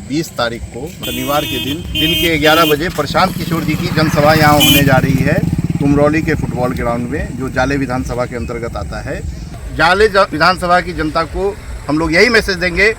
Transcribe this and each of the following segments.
20 तारीख को शनिवार के दिन के 11 बजे प्रशांत किशोर जी की जनसभा यहाँ होने जा रही है कुमरौली के फुटबॉल ग्राउंड में, जो जाले विधानसभा के अंतर्गत आता है। जाले विधानसभा की जनता को हम लोग यही मैसेज देंगे,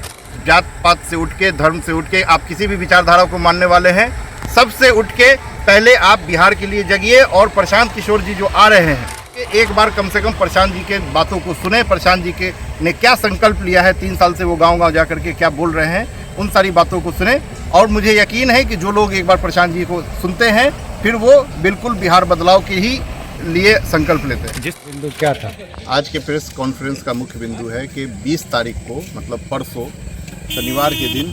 जात पात से उठ के, धर्म से उठ के, आप किसी भी विचारधारा को मानने वाले हैं, सबसे उठ के पहले आप बिहार के लिए जगिए और प्रशांत किशोर जी जो आ रहे हैं, एक बार कम से कम प्रशांत जी के बातों को सुने। प्रशांत जी के ने क्या संकल्प लिया है, 3 साल से वो गांव-गांव जा करके क्या बोल रहे हैं, उन सारी बातों को सुने। और मुझे यकीन है कि जो लोग एक बार प्रशांत जी को सुनते हैं, फिर वो बिल्कुल बिहार बदलाव के ही लिए संकल्प लेते हैं। जिस बिंदु क्या था आज के प्रेस कॉन्फ्रेंस का मुख्य बिंदु है कि 20 तारीख को, मतलब परसों शनिवार के दिन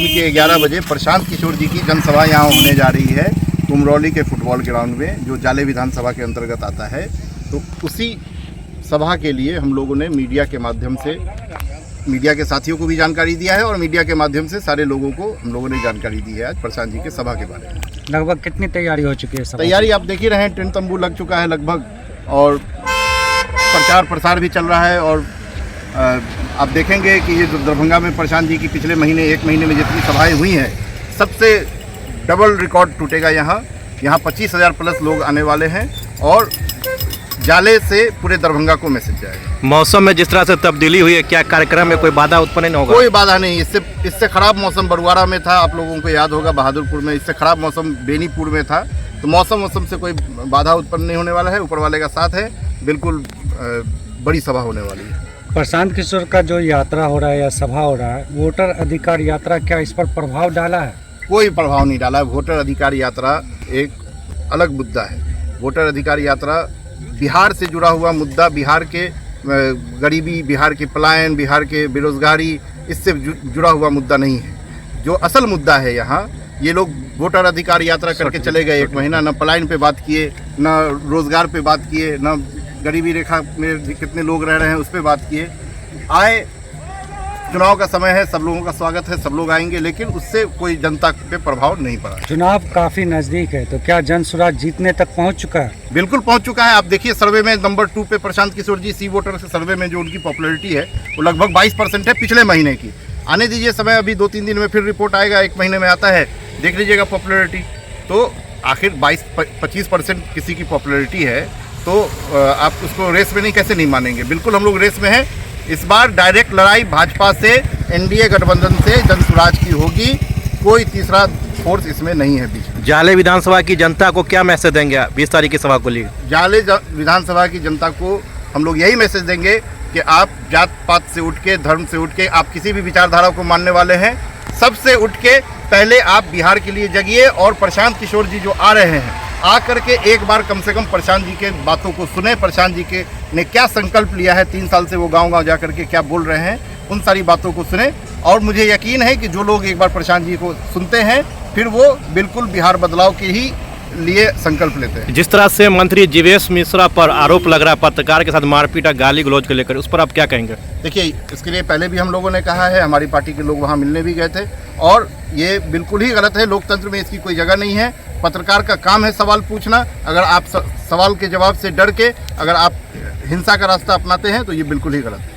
के 11 बजे प्रशांत किशोर जी की जनसभा यहाँ होने जा रही है कुमरौली के फुटबॉल ग्राउंड में, जो जाले विधानसभा के अंतर्गत आता है। तो उसी सभा के लिए हम लोगों ने मीडिया के माध्यम से मीडिया के साथियों को भी जानकारी दिया है और मीडिया के माध्यम से सारे लोगों को हम लोगों ने जानकारी दी है आज प्रशांत जी के सभा के बारे में। लगभग कितनी तैयारी हो चुकी है? तैयारी आप देख ही रहे हैं, टेंट तंबू लग चुका है लगभग, और प्रचार प्रसार भी चल रहा है। और आप देखेंगे कि ये दरभंगा में प्रशांत जी की पिछले महीने 1 महीने में जितनी सभाएं हुई हैं, सबसे डबल रिकॉर्ड टूटेगा। यहाँ 25,000 प्लस लोग आने वाले हैं और जाले से पूरे दरभंगा को मैसेज जाएगा। मौसम में जिस तरह से तब्दीली हुई है, क्या कार्यक्रम में कोई बाधा उत्पन्न नहीं होगा? कोई बाधा नहीं। इससे खराब मौसम बरुआरा में था, आप लोगों को याद होगा, बहादुरपुर में। इससे खराब मौसम बेनीपुर में था। तो मौसम से कोई बाधा उत्पन्न नहीं होने वाला है। ऊपर वाले का साथ है, बिल्कुल बड़ी सभा होने वाली है। प्रशांत किशोर का जो यात्रा हो रहा है या सभा हो रहा है, वोटर अधिकार यात्रा, क्या इस पर प्रभाव डाला है? कोई प्रभाव नहीं डाला है। वोटर अधिकार यात्रा एक अलग मुद्दा है। वोटर अधिकार यात्रा बिहार से जुड़ा हुआ मुद्दा, बिहार के गरीबी, बिहार के पलायन, बिहार के बेरोजगारी, इससे जुड़ा हुआ मुद्दा नहीं है। जो असल मुद्दा है यहाँ, ये लोग वोटर अधिकार यात्रा करके चले गए 1 महीना, न पलायन पे बात किए, न रोजगार पे बात किए, न गरीबी रेखा में कितने लोग रह रहे हैं उस पर बात किए। आए, चुनाव का समय है, सब लोगों का स्वागत है, सब लोग आएंगे, लेकिन उससे कोई जनता पे प्रभाव नहीं पड़ा। चुनाव काफी नजदीक है, तो क्या जन स्वराज जीतने तक पहुंच चुका है? बिल्कुल पहुंच चुका है। आप देखिए, सर्वे में नंबर 2 पे प्रशांत किशोर जी, सी वोटर से सर्वे में जो उनकी पॉपुलैरिटी है वो लगभग 22% है पिछले महीने की। आने दीजिए समय, अभी 2-3 दिन में फिर रिपोर्ट आएगा, 1 महीने में आता है, देख लीजिएगा पॉपुलैरिटी। तो आखिर 22-25% किसी की पॉपुलैरिटी है, तो आप उसको रेस में नहीं कैसे नहीं मानेंगे? बिल्कुल हम लोग रेस में हैं। इस बार डायरेक्ट लड़ाई भाजपा से, एनडीए गठबंधन से जन स्वराज की होगी। कोई तीसरा फोर्स इसमें नहीं है बीच में। जाले विधानसभा की जनता को क्या मैसेज देंगे 20 तारीख की सभा को लिए? जाले विधानसभा की जनता को हम लोग यही मैसेज देंगे कि आप जात पात से उठ के, धर्म से उठ के, आप किसी भी विचारधारा को मानने वाले हैं, सबसे उठ के पहले आप बिहार के लिए जगिए और प्रशांत किशोर जी जो आ रहे हैं, आ करके एक बार कम से कम प्रशांत जी के बातों को सुने। प्रशांत जी के ने क्या संकल्प लिया है, 3 साल से वो गांव-गांव जा करके क्या बोल रहे हैं, उन सारी बातों को सुने। और मुझे यकीन है कि जो लोग एक बार प्रशांत जी को सुनते हैं, फिर वो बिल्कुल बिहार बदलाव के ही लिए संकल्प लेते हैं। जिस तरह से मंत्री जीवेश मिश्रा पर आरोप लग रहा है पत्रकार के साथ मारपीट और गाली गलौज को लेकर, उस पर आप क्या कहेंगे? देखिए, इसके लिए पहले भी हम लोगों ने कहा है, हमारी पार्टी के लोग वहाँ मिलने भी गए थे, और ये बिल्कुल ही गलत है। लोकतंत्र में इसकी कोई जगह नहीं है। पत्रकार का काम है सवाल पूछना। अगर आप सवाल के जवाब से डर के अगर आप हिंसा का रास्ता अपनाते हैं, तो ये बिल्कुल ही गलत है।